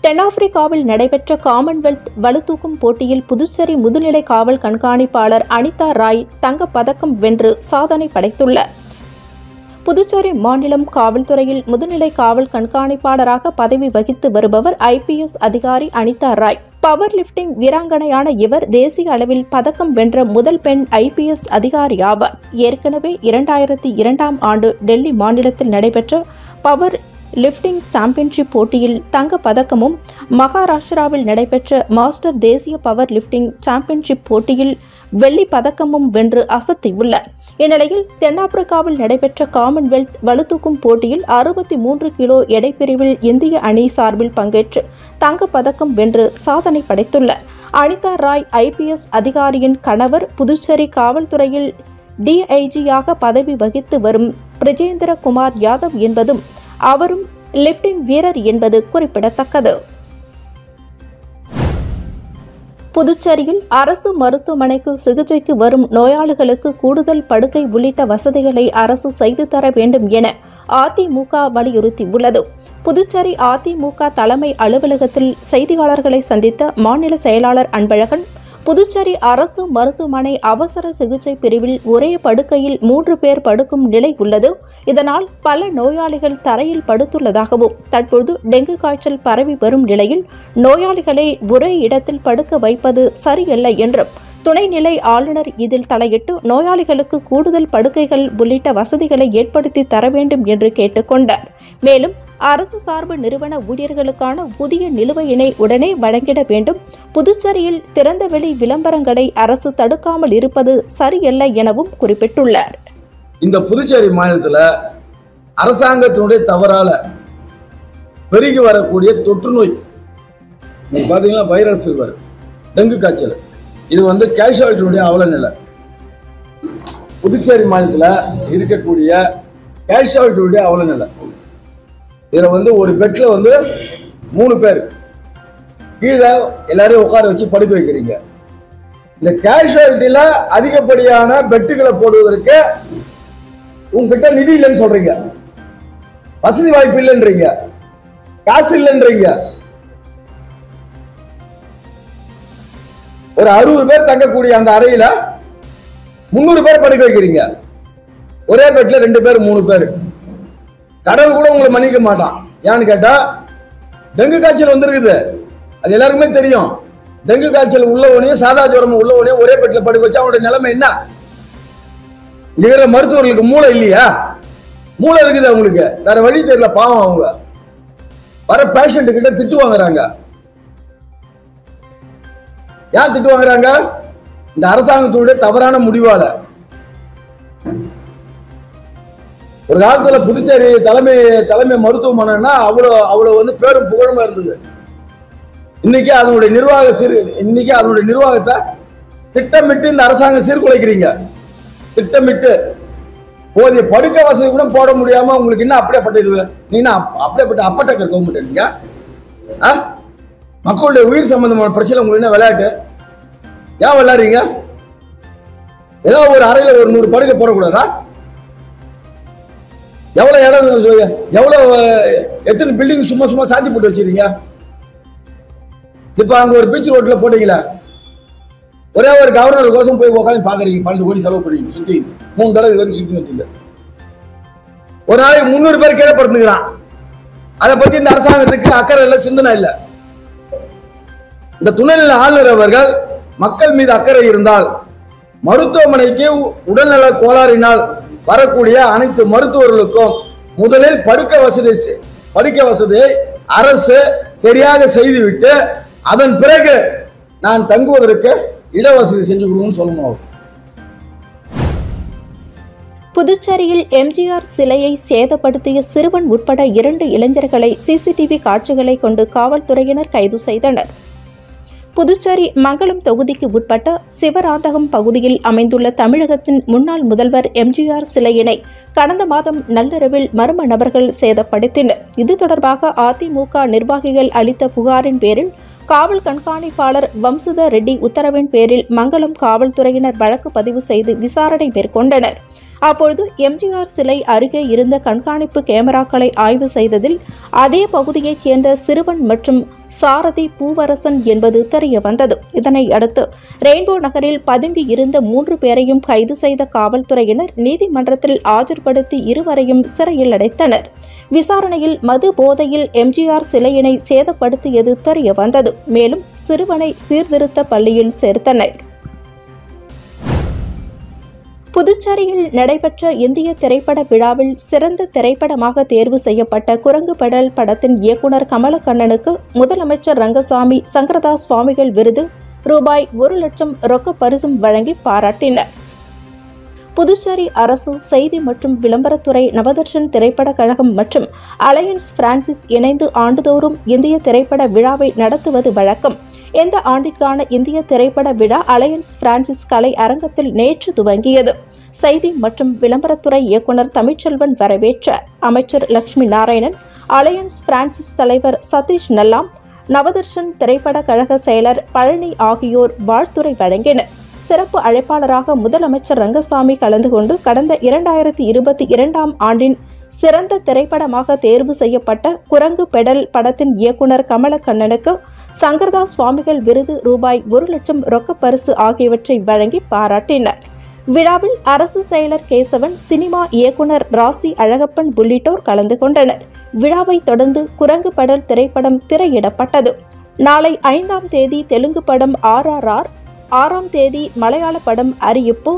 தென்னாப்பிரிக்காவில் நடைபெற்ற காமன்வெல்த் வலுதூக்கும் போட்டியில் புதுச்சேரி முதுநிலை காவல் கண்காணிப்பாளர் அனிதா ராய் தங்கப் பதக்கம் வென்று சாதனை படைத்துள்ளார். புதுச்சேரி மாநிலம் காவல்துறையில் முதுநிலை காவல் கண்காணிப்பாளராக பதவி வகித்து வருபவர் IPS அதிகாரி அனிதா ராய். பவர் லிப்டிங் வீராங்கனையான இவர் தேசிய அளவில் பதக்கம் வென்ற முதல் பெண் IPS அதிகாரி ஆவார். ஏற்கனவே 2002ஆம் ஆண்டு டெல்லி மாநிலத்தில் நடைபெற்ற பவர் லிப்டிங் சாம்பியன்ஷிப் போட்டியில் தங்கப் பதக்கமும், மகாராஷ்டிராவில் நடைபெற்ற மாஸ்டர் தேசிய பவர் லிப்டிங் சாம்பியன்ஷிப் போட்டியில் வெள்ளிப் பதக்கமும் வென்று அசத்தியுள்ளார். இந்நிலையில் தென்னாப்பிரிக்காவில் நடைபெற்ற காமன்வெல்த் வலுதூக்கும் போட்டியில் 63 கிலோ எடைப்பிரிவில் இந்திய அணி சார்பில் பங்கேற்று தங்கப் பதக்கம் வென்று சாதனை படைத்துள்ளார். அனிதா ராய் IPS அதிகாரியின் கணவர் புதுச்சேரி காவல்துறையில் DIG-யாக பதவி வகித்து வரும் பிரிஜேந்திர குமார் யாதவ் என்பதும் அவரும் லிப்டிங் வீரர் என்பது குறிப்பிடத்தக்கது. புதுச்சேரியில் அரசு மருத்துவமனைக்கு சிகிச்சைக்கு வரும் நோயாளிகளுக்கு கூடுதல் படுக்கை உள்ளிட்ட வசதிகளை அரசு செய்து தர வேண்டும் என அதிமுக வலியுறுத்தியுள்ளது. புதுச்சேரி அதிமுக தலைமை அலுவலகத்தில் செய்தியாளர்களை சந்தித்த மாநில செயலாளர் அன்பழகன், புதுச்சேரி அரசு மருத்துவமனை அவசர சிகிச்சை பிரிவில் ஒரே படுக்கையில் 3 பேர் படுக்கும் நிலை உள்ளது. இதனால் பல நோயாளிகள் தரையில் படுத்துள்ளதாகவும், தற்போது டெங்கு காய்ச்சல் பரவி வரும் நிலையில் நோயாளிகளை ஒரே இடத்தில் படுக்க வைப்பது சரியல்ல என்றும், துணைநிலை ஆளுநர் இதில் தலையிட்டு நோயாளிகளுக்கு கூடுதல் படுக்கைகள் உள்ளிட்ட வசதிகளை ஏற்படுத்தி தர வேண்டும் என்று கேட்டுக்கொண்டார். மேலும் அரசு சார்பு நிறுவன ஊழியர்களுக்கான புதிய நிலுவையினை உடனே வழங்கிட வேண்டும். புதுச்சேரியில் திறந்தவெளி விளம்பரங்களை அரசு தடுக்காமல் இருப்பது சரியல்ல எனவும் குறிப்பிட்டுள்ளார். இந்த புதுச்சேரி மாநிலத்தில் அரசாங்கத்தினுடைய தவறால பெருகி வரக்கூடிய தொற்று நோய் பார்த்தீங்கன்னா வைரல் ஃபீவர், டெங்கு காய்ச்சல், இது கேஷுவாலிட்டியுடைய அவல நிலை. புதுச்சேரி மாநிலத்தில் இருக்கக்கூடிய கேஷுவாலிட்டியுடைய அவல நிலை. இதில் ஒரு பெட்டில் 3 பேர் கீழே எல்லாரையும் உட்கார வச்சு படுக்க வைக்கிறீங்க. இந்த கேஷுவாலிட்டியில் அதிகப்படியான பெட்டுகளை போடுவதற்கு உங்ககிட்ட நிதி இல்லைன்னு சொல்றீங்க, வசதி வாய்ப்பு இல்லைன்றீங்க, காசு இல்லைன்றீங்க. ஒரு 60 பேர் தங்கக்கூடிய அந்த அறையில 300 பேர் படுக்க வைக்கிறீங்க. ஒரே பெட்ல 2 பேர் 3 பேர். கடவுள் கூட உங்களை மன்னிக்க மாட்டான். ஏன்னு கேட்டா டெங்கு காய்ச்சல் வந்திருக்குது, அது எல்லாருக்குமே தெரியும். டெங்கு காய்ச்சல் உள்ளவனையும் சாதா ஜுரம் உள்ளவனையும் ஒரே பெட்ல படுக்க வச்சா அவனுடைய நிலைமை என்ன? இருக்கிற மருத்துவர்களுக்கு மூளை இல்லையா? மூளை இருக்குது அவங்களுக்கு, வேற வழி தெரியல. பாவம், அவங்க வர பேஷண்ட் கிட்ட திட்டு வாங்குறாங்க. ஏன் திட்டு வாங்குறாங்க? இந்த அரசாங்கத்துடைய தவறான முடிவால. ஒரு காலத்துல புதுச்சேரி தலைமை மருத்துவமனைனா அவ்வளவு பேரும் புகழுமா இருந்தது. இன்னைக்கு அதனுடைய நிர்வாகத்தை திட்டமிட்டு இந்த அரசாங்கம் சீர்குலைக்கிறீங்க. திட்டமிட்டு போதிய படுக்க வசதி கூட போட முடியாம உங்களுக்கு என்ன அப்படியேப்பட்ட இது? நீங்க அப்படியேப்பட்ட அப்பட்டக்கர் கவர்மெண்ட். நீங்க மக்களுடைய உயிர் சம்பந்தமான பிரச்சனை உங்களுக்கு என்ன விளையாட்டு? ஏன் விளையாடுறீங்க? ஏதோ ஒரு அறையில ஒரு 100 படுக்கை போடக்கூடாதா? எவ்வளவு இடம், எத்தனை பில்டிங் சும்மா சாத்தி போட்டு வச்சிருக்கீங்க? இப்ப அங்க ஒரு பீச் ரோட்ல போட்டீங்களா, ஒரே ஒரு கவர்னர் கோசம் போய் உட்காந்து பாக்குறீங்க. 12 கோடி செலவு பண்ணி சுத்தி 3 தடவை இது வரைக்கும் சுத்தி வந்தீங்க. ஒரு நாளைக்கு 300 பேர் கீழே படுத்துக்கிறான். அதை பத்தி இந்த அரசாங்கத்துக்கு அக்கறை இல்லை, சிந்தனை இல்லை. இந்த துணைநிலை ஆளுநர் அவர்கள் மக்கள் மீது அக்கறை இருந்தால் மருத்துவமனைக்கு உடல்நல கோளாறினால் வரக்கூடிய அனைத்து மருத்துவர்களுக்கும் முதலில் படுக்கை வசதியை அரசு சரியாக செய்துவிட்டு அதன் பிறகு நான் தங்குவதற்கு இடவசதி செஞ்சு கொடுக்கணும்னு சொல்லணும். புதுச்சேரியில் MGR சிலையை சேதப்படுத்திய சிறுவன் உட்பட 2 இளைஞர்களை CCTV காட்சிகளை கொண்டு காவல்துறையினர் கைது செய்தனர். புதுச்சேரி மங்களம் தொகுதிக்கு உட்பட்ட சிவராந்தகம் பகுதியில் அமைந்துள்ள தமிழகத்தின் முன்னாள் முதல்வர் MGR சிலையினை கடந்த மாதம் நள்ளிரவில் மர்ம நபர்கள் சேதப்படுத்தினர். இது தொடர்பாக அதிமுக நிர்வாகிகள் அளித்த புகாரின் பேரில் காவல் கண்காணிப்பாளர் வம்சுதர் ரெட்டி உத்தரவின் பேரில் மங்களம் காவல்துறையினர் வழக்கு பதிவு செய்து விசாரணை மேற்கொண்டனர். அப்பொழுது எம்ஜிஆர் சிலை அருகே இருந்த கண்காணிப்பு கேமராக்களை ஆய்வு செய்ததில் அதே பகுதியைச் சேர்ந்த சிறுவன் மற்றும் சாரதி பூவரசன் என்பது தெரிய வந்தது. இதனை அடுத்து ரெயின்போ நகரில் பதுங்கி இருந்த 3 பேரையும் கைது செய்த காவல்துறையினர் நீதிமன்றத்தில் ஆஜர்படுத்தி இருவரையும் சிறையில் அடைத்தனர். விசாரணையில் மது போதையில் எம்ஜிஆர் சிலையினை சேதப்படுத்தியது தெரிய வந்தது. மேலும் சிறுவனை சீர்திருத்த பள்ளியில் சேர்த்தனர். புதுச்சேரியில் நடைபெற்ற இந்திய திரைப்பட விழாவில் சிறந்த திரைப்படமாக தேர்வு செய்யப்பட்ட குரங்கு பெடல் படத்தின் இயக்குநர் கமலக்கண்ணனுக்கு முதலமைச்சர் ரங்கசாமி சங்கரதாஸ் சுவாமிகள் விருது ரூபாய் 1,00,000 ரொக்க பரிசும் வழங்கி பாராட்டினர். புதுச்சேரி அரசு செய்தி மற்றும் விளம்பரத்துறை, நவதர்ஷன் திரைப்பட கழகம் மற்றும் அலையன்ஸ் பிரான்சிஸ் இணைந்து ஆண்டுதோறும் இந்திய திரைப்பட விழாவை நடத்துவது வழக்கம். இந்த ஆண்டிற்கான இந்திய திரைப்பட விழா அலையன்ஸ் பிரான்சிஸ் கலை அரங்கத்தில் நேற்று துவங்கியது. செய்தி மற்றும் விளம்பரத்துறை இயக்குநர் தமிழ்ச்செல்வன் வரவேற்ற அமைச்சர் லட்சுமி நாராயணன், அலையன்ஸ் பிரான்சிஸ் தலைவர் சதீஷ் நல்லாம், நவதர்ஷன் திரைப்பட கழக செயலர் பழனி ஆகியோர் வாழ்த்துரை வழங்கினர். சிறப்பு அழைப்பாளராக முதலமைச்சர் ரங்கசாமி கலந்து கொண்டு கடந்த 2022ஆம் ஆண்டின் சிறந்த திரைப்படமாக தேர்வு செய்யப்பட்ட குரங்கு பெடல் படத்தின் இயக்குநர் கமலக்கண்ணனுக்கு சங்கரதாஸ் சுவாமிகள் விருது ரூபாய் 1,00,000 ரொக்க பரிசு ஆகியவற்றை வழங்கி பாராட்டினர். விழாவில் அரசு செயலர் கேசவன், சினிமா இயக்குநர் ராசி அழகப்பன் உள்ளிட்டோர் கலந்து கொண்டனர். விழாவை தொடர்ந்து குரங்கு பெடல் திரைப்படம் திரையிடப்பட்டது. நாளை 5ஆம் தேதி தெலுங்கு படம் RRR, 6ஆம் தேதி மலையாள படம் அரியுப்பு,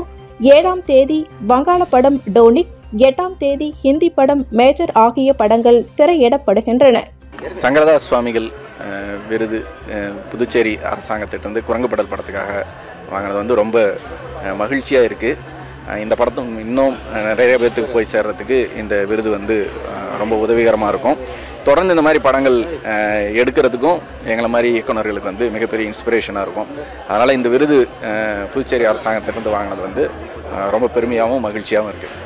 7ஆம் தேதி வங்காள படம் டோனிக், 8ஆம் தேதி ஹிந்தி படம் மேஜர் ஆகிய படங்கள் திரையிடப்படுகின்றன. சங்கரதாஸ் சுவாமிகள் விருது புதுச்சேரி அரசாங்கத்திட்டிருந்து குரங்கு பெடல் படத்துக்காக வாங்கினது ரொம்ப மகிழ்ச்சியாக இருக்குது. இந்த படத்தும் இன்னும் நிறைய பேர்த்துக்கு போய் சேர்றதுக்கு இந்த விருது ரொம்ப உதவிகரமாக இருக்கும். தொடர்ந்து இந்த மாதிரி படங்கள் எடுக்கிறதுக்கும் எங்களை மாதிரி இயக்குநர்களுக்கு மிகப்பெரிய இன்ஸ்பிரேஷனாக இருக்கும். அதனால் இந்த விருது புதுச்சேரி அரசாங்கத்திலிருந்து வாங்கினது ரொம்ப பெருமையாகவும் மகிழ்ச்சியாகவும் இருக்குது.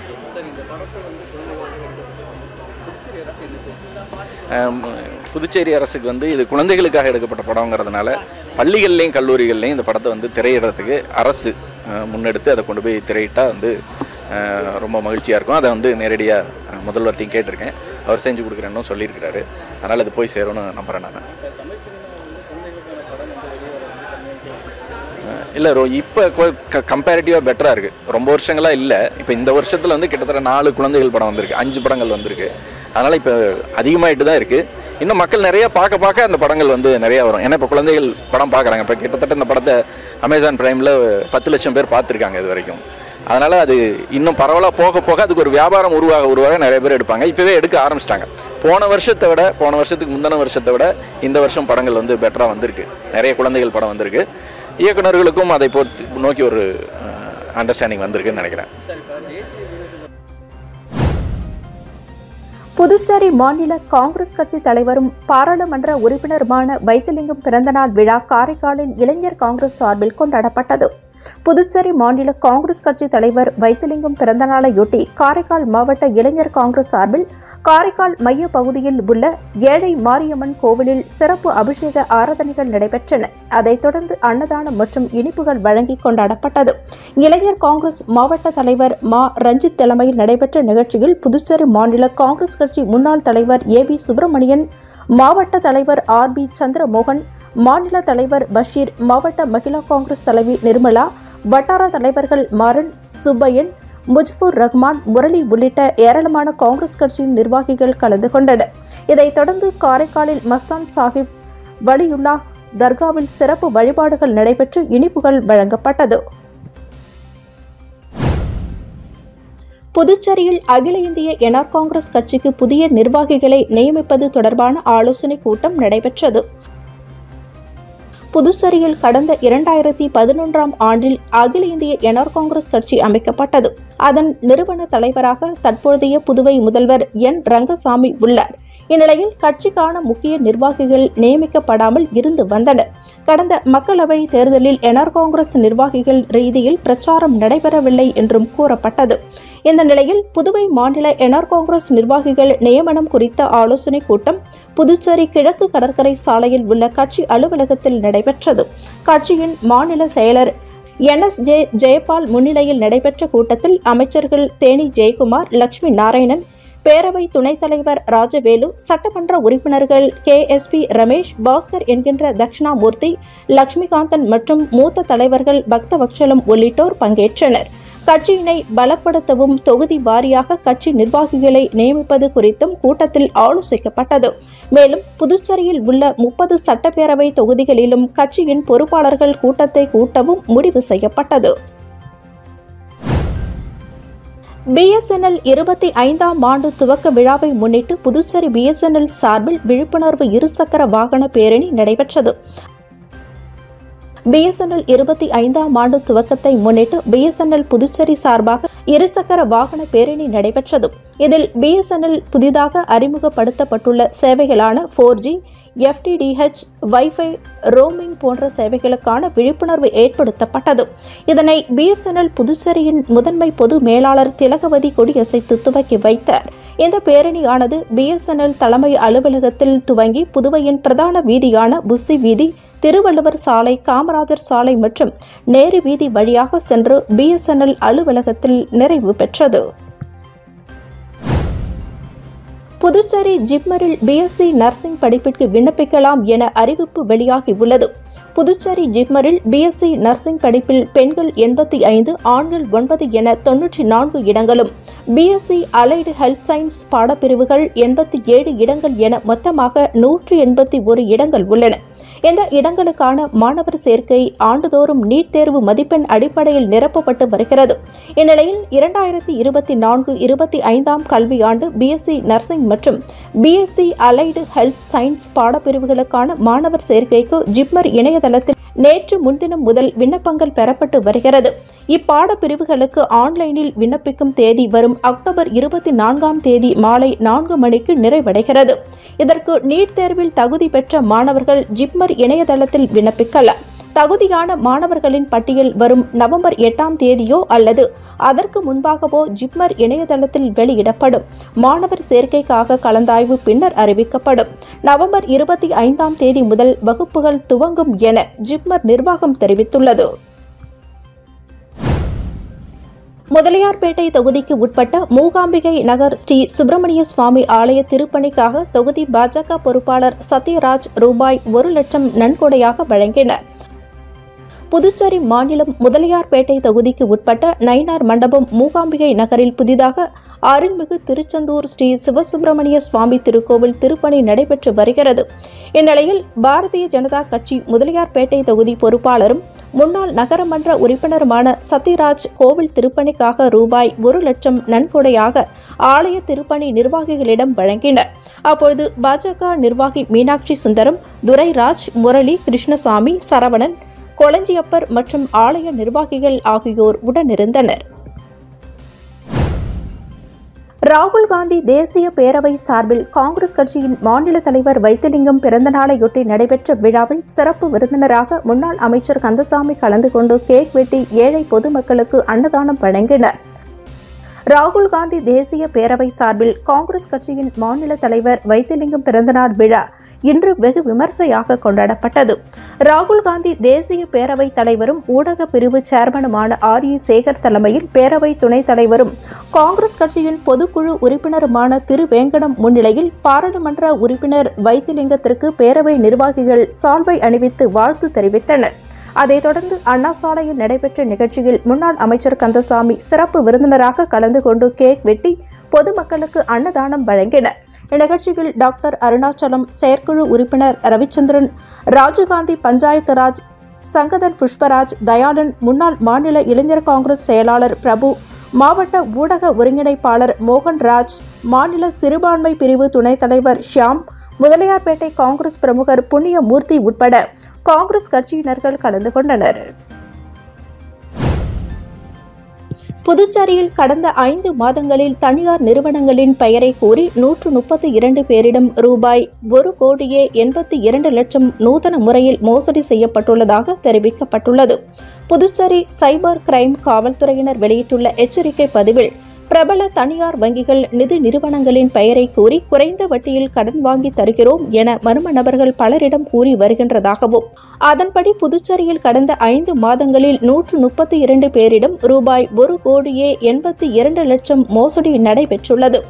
புதுச்சேரி அரசுக்கு இது குழந்தைகளுக்காக எடுக்கப்பட்ட படங்கிறதுனால பள்ளிகள்லேயும் கல்லூரிகள்லேயும் இந்த படத்தை திரையிடுறதுக்கு அரசு முன்னெடுத்து அதை கொண்டு போய் திரையிட்டால் ரொம்ப மகிழ்ச்சியாக இருக்கும். அதை நேரடியாக முதல்வர்கிட்டையும் கேட்டிருக்கேன். அவர் செஞ்சு கொடுக்குறேன்னு சொல்லியிருக்கிறாரு. அதனால் அது போய் சேரும்னு நம்புகிறேன் நான். இல்லை, இப்போ கம்பேரிட்டிவாக பெட்டராக இருக்குது. ரொம்ப வருஷங்களாக இல்லை. இப்போ இந்த வருஷத்தில் கிட்டத்தட்ட 4 குழந்தைகள் படம் வந்திருக்கு, 5 படங்கள் வந்திருக்கு. அதனால் இப்போ அதிகமாகிட்டு தான் இருக்குது. இன்னும் மக்கள் நிறையா பார்க்க அந்த படங்கள் நிறையா வரும். ஏன்னா இப்போ குழந்தைகள் படம் பார்க்குறாங்க. இப்போ கிட்டத்தட்ட இந்த படத்தை அமேசான் பிரைமில் 10 லட்சம் பேர் பார்த்துருக்காங்க இது வரைக்கும். அதனால் அது இன்னும் பரவலாக போக அதுக்கு ஒரு வியாபாரம் உருவாக நிறைய பேர் எடுப்பாங்க. இப்போவே எடுக்க ஆரம்பிச்சிட்டாங்க. போன வருஷத்துக்கு முந்தின வருஷத்தை விட இந்த வருஷம் படங்கள் பெட்டராக வந்திருக்கு. நிறைய குழந்தைகள் படம் வந்திருக்கு. இயக்குநர்களுக்கும் அதை நோக்கி ஒரு அண்டர்ஸ்டாண்டிங் வந்திருக்குன்னு நினைக்கிறேன். புதுச்சேரி மாநில காங்கிரஸ் கட்சி தலைவரும் பாராளுமன்ற உறுப்பினருமான வைத்திலிங்கம் பிறந்தநாள் விழா காரைக்காலில் இளைஞர் காங்கிரஸ் சார்பில் கொண்டாடப்பட்டது. புதுச்சேரி மாநில காங்கிரஸ் கட்சி தலைவர் வைத்திலிங்கம் பிறந்தநாளையொட்டி காரைக்கால் மாவட்ட இளைஞர் காங்கிரஸ் சார்பில் காரைக்கால் மைய பகுதியில் உள்ள ஏழை மாரியம்மன் கோவிலில் சிறப்பு அபிஷேக ஆராதனைகள் நடைபெற்றன. அதைத் தொடர்ந்து அன்னதானம் மற்றும் இனிப்புகள் வழங்கி கொண்டாடப்பட்டது. இளைஞர் காங்கிரஸ் மாவட்ட தலைவர் மா ரஞ்சித் தலைமையில் நடைபெற்ற நிகழ்ச்சியில் புதுச்சேரி மாநில காங்கிரஸ் கட்சி முன்னாள் தலைவர் AB சுப்பிரமணியன், மாவட்ட தலைவர் RB சந்திரமோகன், மாநில தலைவர் பஷீர், மாவட்ட மகிழா காங்கிரஸ் தலைவி நிர்மலா, வட்டார தலைவர்கள் மாறன், சுப்பையன், முஜ்பூர் ரஹ்மான், முரளி உள்ளிட்ட ஏராளமான காங்கிரஸ் கட்சியின் நிர்வாகிகள் கலந்து கொண்டனர். இதைத் தொடர்ந்து காரைக்காலில் மஸ்தான் சாஹிப் வலியுல்லா தர்காவில் சிறப்பு வழிபாடுகள் நடைபெற்று இனிப்புகள் வழங்கப்பட்டது. புதுச்சேரியில் அகில இந்திய என்ஆர் காங்கிரஸ் கட்சிக்கு புதிய நிர்வாகிகளை நியமிப்பது தொடர்பான ஆலோசனைக் கூட்டம் நடைபெற்றது. புதுச்சேரியில் கடந்த 2011ஆம் ஆண்டில் அகில இந்திய என்ஆர் காங்கிரஸ் கட்சி அமைக்கப்பட்டது. அதன் நிறுவன தலைவராக தற்போதைய புதுவை முதல்வர் N. ரங்கசாமி உள்ளார். இந்நிலையில் கட்சிக்கான முக்கிய நிர்வாகிகள் நியமிக்கப்படாமல் இருந்து வந்தனர். கடந்த மக்களவை தேர்தலில் என்ஆர் காங்கிரஸ் நிர்வாகிகள் ரீதியில் பிரச்சாரம் நடைபெறவில்லை என்றும் கூறப்பட்டது. இந்த நிலையில் புதுவை மாநில என்ஆர் காங்கிரஸ் நிர்வாகிகள் நியமனம் குறித்த ஆலோசனைக் கூட்டம் புதுச்சேரி கிழக்கு கடற்கரை சாலையில் உள்ள கட்சி அலுவலகத்தில் நடைபெற்றது. கட்சியின் மாநில செயலர் NSJ ஜெயபால் முன்னிலையில் நடைபெற்ற கூட்டத்தில் அமைச்சர்கள் தேனி ஜெயக்குமார், லட்சுமி நாராயணன், பேரவை துணைத் தலைவர் ராஜவேலு, சட்டமன்ற உறுப்பினர்கள் KSP ரமேஷ், பாஸ்கர் என்கின்ற தட்சிணாமூர்த்தி, லட்சுமிகாந்தன் மற்றும் மூத்த தலைவர்கள் பக்தவத்சலம் உள்ளிட்டோர் பங்கேற்றனர். கட்சியினை பலப்படுத்தவும் தொகுதி வாரியாக கட்சி நிர்வாகிகளை நியமிப்பது குறித்தும் கூட்டத்தில் ஆலோசிக்கப்பட்டது. மேலும் புதுச்சேரியில் உள்ள 30 சட்டப்பேரவை தொகுதிகளிலும் கட்சியின் பொறுப்பாளர்கள் கூட்டத்தை கூட்டவும் முடிவு செய்யப்பட்டது. BSNL 25ஆம் ஆண்டு துவக்க விழாவை முன்னிட்டு புதுச்சேரி BSNL சார்பில் விழிப்புணர்வு இருசக்கர வாகன பேரணி நடைபெற்றது. BSNL 25ஆம் ஆண்டு துவக்கத்தை முன்னிட்டு BSNL புதுச்சேரி சார்பாக இருசக்கர வாகன பேரணி நடைபெற்றது. இதில் BSNL புதிதாக அறிமுகப்படுத்தப்பட்டுள்ள சேவைகளான 4G, FTTH, வைஃபை, ரோமிங் போன்ற சேவைகளுக்கான விழிப்புணர்வு ஏற்படுத்தப்பட்டது. இதனை BSNL புதுச்சேரியின் முதன்மை பொது மேலாளர் திலகவதி கொடியசைத்து துவக்கி வைத்தார். இந்த பேரணியானது BSNL தலைமை அலுவலகத்தில் துவங்கி புதுவையின் பிரதான வீதியான புஸ்ஸி வீதி, திருவள்ளுவர் சாலை, காமராஜர் சாலை மற்றும் நேரு வீதி வழியாக சென்று BSNL அலுவலகத்தில் நிறைவு பெற்றது. புதுச்சேரி ஜிப்மரில் BSc நர்சிங் படிப்பிற்கு விண்ணப்பிக்கலாம் என அறிவிப்பு வெளியாகியுள்ளது. புதுச்சேரி ஜிப்மரில் BSc நர்சிங் படிப்பில் பெண்கள் 85, ஆண்கள் 9 என 94 இடங்களும், BSc அலைடு ஹெல்த் சயின்ஸ் பாடப்பிரிவுகள் 87 இடங்கள் என மொத்தமாக 181 இடங்கள் உள்ளன. இந்த இடங்களுக்கான மாணவர் சேர்க்கை ஆண்டுதோறும் நீட் தேர்வு மதிப்பெண் அடிப்படையில் நிரப்பப்பட்டு வருகிறது. இந்நிலையில் 2024-25ஆம் கல்வியாண்டு BSc நர்சிங் மற்றும் BSc அலைடு ஹெல்த் சயின்ஸ் பாடப்பிரிவுகளுக்கான மாணவர் சேர்க்கைக்கு ஜிப்மர் இணையதளத்தில் நேற்று முன்தினம் முதல் விண்ணப்பங்கள் பெறப்பட்டு வருகிறது. இப்பாடப்பிரிவுகளுக்கு ஆன்லைனில் விண்ணப்பிக்கும் தேதி வரும் அக்டோபர் 24ஆம் தேதி மாலை 4 மணிக்கு நிறைவடைகிறது. இதற்கு நீட் தேர்வில் தகுதி பெற்ற மாணவர்கள் ஜிப்மர் இணையதளத்தில் விண்ணப்பிக்கலாம். தகுதியான மாணவர்களின் பட்டியல் வரும் நவம்பர் 8ஆம் தேதியோ அல்லது அதற்கு முன்பாகவோ ஜிப்மர் இணையதளத்தில் வெளியிடப்படும். மாணவர் சேர்க்கைக்காக கலந்தாய்வு பின்னர் அறிவிக்கப்படும். நவம்பர் 25ஆம் தேதி முதல் வகுப்புகள் துவங்கும் என ஜிப்மர் நிர்வாகம் தெரிவித்துள்ளது. முதலியார்பேட்டை தொகுதிக்கு உட்பட்ட மூகாம்பிகை நகர் ஸ்ரீ சுப்பிரமணிய சுவாமி ஆலய திருப்பணிக்காக தொகுதி பாஜக பொறுப்பாளர் சத்யராஜ் ரூபாய் 1 லட்சம் நன்கொடையாக வழங்கினார். புதுச்சேரி மாநிலம் முதலியார்பேட்டை தொகுதிக்கு உட்பட்ட நயினார் மண்டபம் மூகாம்பிகை நகரில் புதிதாக அருள்மிகு திருச்செந்தூர் ஸ்ரீ சிவசுப்பிரமணிய சுவாமி திருக்கோவில் திருப்பணி நடைபெற்று வருகிறது. இந்நிலையில் பாரதிய ஜனதா கட்சி முதலியார்பேட்டை தொகுதி பொறுப்பாளரும் முன்னாள் நகரமன்ற உறுப்பினருமான சத்யராஜ் கோவில் திருப்பணிக்காக ரூபாய் 1 லட்சம் நன்கொடையாக ஆலய திருப்பணி நிர்வாகிகளிடம் வழங்கினர். அப்பொழுது பாஜக நிர்வாகி மீனாட்சி சுந்தரம், துரைராஜ், முரளி, கிருஷ்ணசாமி, சரவணன், கொளஞ்சியப்பர் மற்றும் ஆலய நிர்வாகிகள் ஆகியோர் உடனிருந்தனர். ராகுல் காந்தி தேசிய பேரவை சார்பில் காங்கிரஸ் கட்சியின் மாநில தலைவர் வைத்திலிங்கம் பிறந்தநாளையொட்டி நடைபெற்ற விழாவில் சிறப்பு விருந்தினராக முன்னாள் அமைச்சர் கந்தசாமி கலந்து கொண்டு கேக் வெட்டி ஏழை பொதுமக்களுக்கு அன்னதானம் வழங்கினார். ராகுல் காந்தி தேசிய பேரவை சார்பில் காங்கிரஸ் கட்சியின் மாநில தலைவர் வைத்திலிங்கம் பிறந்தநாள் விழா இன்று வெகு விமர்சையாக கொண்டாடப்பட்டது. ராகுல் காந்தி தேசிய பேரவை தலைவரும் ஊடக பிரிவு சேர்மனுமான RE சேகர் தலைமையில் பேரவை துணைத் தலைவரும் காங்கிரஸ் கட்சியின் பொதுக்குழு உறுப்பினருமான திரு வேங்கடம் முன்னிலையில் பாராளுமன்ற உறுப்பினர் வைத்திலிங்கத்திற்கு பேரவை நிர்வாகிகள் சால்வை அணிவித்து வாழ்த்து தெரிவித்தனர். அதைத் தொடர்ந்து அண்ணா சாலையில் நடைபெற்ற நிகழ்ச்சியில் முன்னாள் அமைச்சர் கந்தசாமி சிறப்பு விருந்தினராக கலந்து கொண்டு கேக் வெட்டி பொதுமக்களுக்கு அன்னதானம் வழங்கினர். இந்நிகழ்ச்சியில் டாக்டர் அருணாச்சலம், செயற்குழு உறுப்பினர் ரவிச்சந்திரன், ராஜீவ்காந்தி பஞ்சாயத்து ராஜ், சங்கதன் புஷ்பராஜ், தயாளன், முன்னாள் மாநில இளைஞர் காங்கிரஸ் செயலாளர் பிரபு, மாவட்ட ஊடக ஒருங்கிணைப்பாளர் மோகன்ராஜ், மாநில சிறுபான்மை பிரிவு துணைத் தலைவர் ஷியாம், முதலியார்பேட்டை காங்கிரஸ் பிரமுகர் புண்ணியமூர்த்தி உட்பட காங்கிரஸ் கட்சியினர்கள் கலந்து கொண்டனர். புதுச்சேரியில் கடந்த 5 மாதங்களில் தனியார் நிறுவனங்களின் பெயரை கூறி 132 பேரிடம் ரூபாய் 1,82 லட்சம் நூதன முறையில் மோசடி செய்யப்பட்டுள்ளதாக தெரிவிக்கப்பட்டுள்ளது. புதுச்சேரி சைபர் கிரைம் காவல்துறையினர் வெளியிட்டுள்ள எச்சரிக்கை பதிவில், பிரபல தனியார் வங்கிகள், நிதி நிறுவனங்களின் பெயரை கூறி குறைந்த வட்டியில் கடன் வாங்கி தருகிறோம் என மர்ம நபர்கள் பலரிடம் கூறி வருகின்றதாகவும், அதன்படி புதுச்சேரியில் கடந்த 5 மாதங்களில் 132 பேரிடம் ரூபாய் 1,82 லட்சம் மோசடி நடைபெற்றுள்ளது.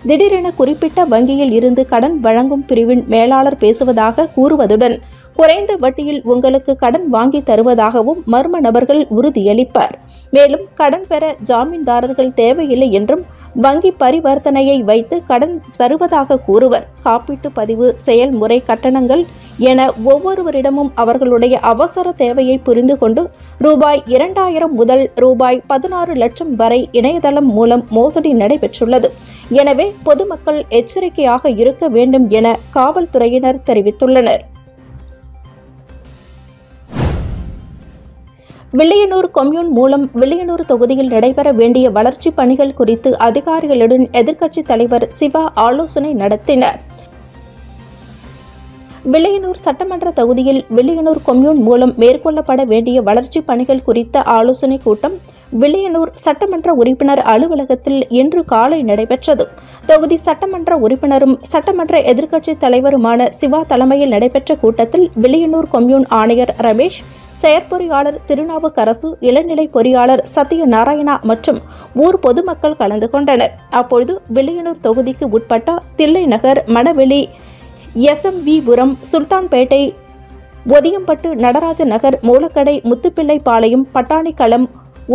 திடீரென குறிப்பிட்ட வங்கியில் இருந்து கடன் வழங்கும் பிரிவின் மேலாளர் பேசுவதாக கூறுவதுடன் குறைந்த வட்டியில் உங்களுக்கு கடன் வாங்கி தருவதாகவும் மர்ம நபர்கள் உறுதியளிப்பார். மேலும் கடன் பெற ஜாமீன்தாரர்கள் தேவையில்லை என்றும் வங்கி பரிவர்த்தனையை வைத்து கடன் தருவதாக கூறுவர். காப்பீட்டு பதிவு, செயல்முறை கட்டணங்கள் என ஒவ்வொருவரிடமும் அவர்களுடைய அவசர தேவையை புரிந்து கொண்டு ரூபாய் 2000 முதல் ரூபாய் 16 லட்சம் வரை இணையதளம் மூலம் மோசடி நடைபெற்றுள்ளது. எனவே பொதுமக்கள் எச்சரிக்கையாக இருக்க வேண்டும் என காவல்துறையினர் தெரிவித்துள்ளனர். வில்லியனூர் கொம்யூன் மூலம் வில்லியனூர் தொகுதியில் நடைபெற வேண்டிய வளர்ச்சிப் பணிகள் குறித்து அதிகாரிகளுடன் எதிர்க்கட்சித் தலைவர் சிவா ஆலோசனை நடத்தினர். வில்லியனூர் சட்டமன்ற தொகுதியில் வில்லியனூர் கொம்யூன் மூலம் மேற்கொள்ளப்பட வேண்டிய வளர்ச்சிப் பணிகள் குறித்த ஆலோசனைக் கூட்டம் வில்லியனூர் சட்டமன்ற உறுப்பினர் அலுவலகத்தில் இன்று காலை நடைபெற்றது. தொகுதி சட்டமன்ற உறுப்பினரும் சட்டமன்ற எதிர்க்கட்சித் தலைவருமான சிவா தலைமையில் நடைபெற்ற கூட்டத்தில் வில்லியனூர் கொம்யூன் ஆணையர் ரமேஷ், செயற்பொறியாளர் திருநாவுக்கரசு, இளநிலை பொறியாளர் சத்யநாராயணா மற்றும் ஊர் பொதுமக்கள் கலந்து கொண்டனர். அப்பொழுது வில்லியனூர் தொகுதிக்கு உட்பட்ட தில்லை நகர், மணவெளி, எஸ்எம்விபுரம், சுல்தான்பேட்டை, ஒதியம்பட்டு, நடராஜ நகர், மூலக்கடை, முத்துப்பிள்ளைப்பாளையம், பட்டாணிக்களம்,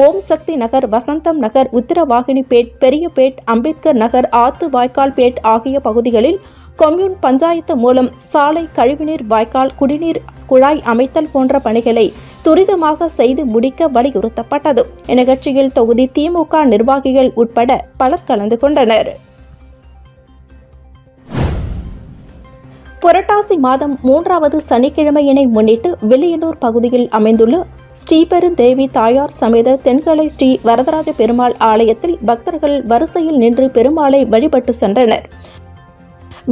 ஓம் சக்தி நகர், வசந்தம் நகர், உத்திரவாகினிபேட், பெரியபேட், அம்பேத்கர் நகர், ஆத்து வாய்க்கால்பேட் ஆகிய பகுதிகளில் கொம்யூன் பஞ்சாயத்து மூலம் சாலை, கழிவுநீர் வாய்க்கால், குடிநீர் குழாய் அமைத்தல் போன்ற பணிகளை துரிதமாக செய்து முடிக்க வலியுறுத்தப்பட்டது. இந்நிகழ்ச்சியில் தொகுதி திமுக நிர்வாகிகள் உட்பட பலர் கலந்து கொண்டனர். புரட்டாசி மாதம் 3வது சனிக்கிழமையினை முன்னிட்டு வில்லியனூர் பகுதியில் அமைந்துள்ள ஸ்ரீபெருந்தேவி தாயார் சமேத தென்கலை ஸ்ரீ வரதராஜ பெருமாள் ஆலயத்தில் பக்தர்கள் வரிசையில் நின்று பெருமாளை வழிபட்டு சென்றனர்.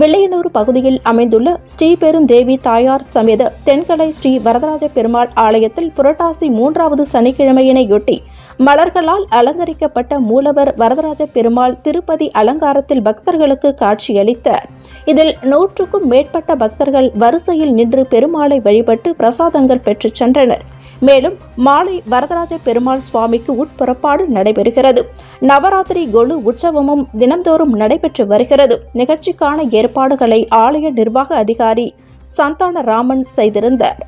வில்லியனூர் பகுதியில் அமைந்துள்ள ஸ்ரீபெருந்தேவி தாயார் சமேத தென்கலை ஸ்ரீ வரதராஜ பெருமாள் ஆலயத்தில் புரட்டாசி 3வது சனிக்கிழமையினையொட்டி மலர்களால் அலங்கரிக்கப்பட்ட மூலவர் வரதராஜ பெருமாள் திருப்பதி அலங்காரத்தில் பக்தர்களுக்கு காட்சியளித்தார். இதில் 100க்கும் மேற்பட்ட பக்தர்கள் வரிசையில் நின்று பெருமாளை வழிபட்டு பிரசாதங்கள் பெற்றுச் சென்றனர். மேலும் மாலை வரதராஜ பெருமாள் சுவாமிக்கு உட்புறப்பாடு நடைபெறுகிறது. நவராத்திரி கொலு உற்சவமும் தினம்தோறும் நடைபெற்று வருகிறது. நிகழ்ச்சிக்கான ஏற்பாடுகளை ஆலய நிர்வாக அதிகாரி சந்தானராமன் செய்திருந்தார்.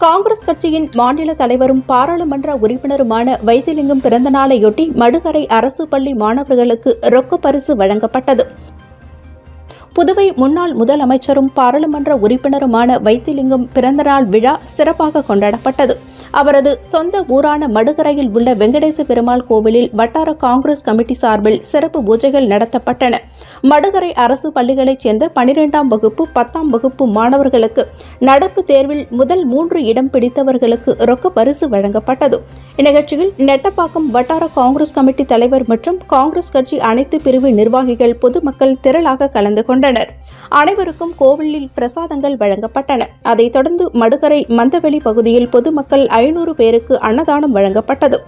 காங்கிரஸ் கட்சியின் மாநில தலைவரும் பாராளுமன்ற உறுப்பினருமான வைத்திலிங்கம் பிறந்த நாளையொட்டி மடுகரை அரசு பள்ளி மாணவர்களுக்கு ரொக்க பரிசு வழங்கப்பட்டது. புதுவை முன்னாள் முதலமைச்சரும் பாராளுமன்ற உறுப்பினருமான வைத்திலிங்கம் பிறந்தநாள் விழா சிறப்பாக கொண்டாடப்பட்டது. அவரது சொந்த ஊரான மடுகரையில் உள்ள வெங்கடேச பெருமாள் கோவிலில் வட்டார காங்கிரஸ் கமிட்டி சார்பில் சிறப்பு பூஜைகள் நடத்தப்பட்டன. மடுகரை அரசு பள்ளிகளைச் சேர்ந்த 12ஆம் வகுப்பு 10ஆம் வகுப்பு மாணவர்களுக்கு நடப்பு தேர்வில் முதல் 3 இடம் பிடித்தவர்களுக்கு ரொக்க பரிசு வழங்கப்பட்டது. இந்நிகழ்ச்சியில் நெட்டப்பாக்கம் வட்டார காங்கிரஸ் கமிட்டி தலைவர் மற்றும் காங்கிரஸ் கட்சி அனைத்து பிரிவு நிர்வாகிகள், பொதுமக்கள் திரளாக கலந்து கொண்டனர். அனைவருக்கும் கோவிலில் பிரசாதங்கள் வழங்கப்பட்டன. அதைத் தொடர்ந்து மடுகரை மந்தவெளி பகுதியில் பொதுமக்கள் 500 பேருக்கு அன்னதானம் வழங்கப்பட்டது.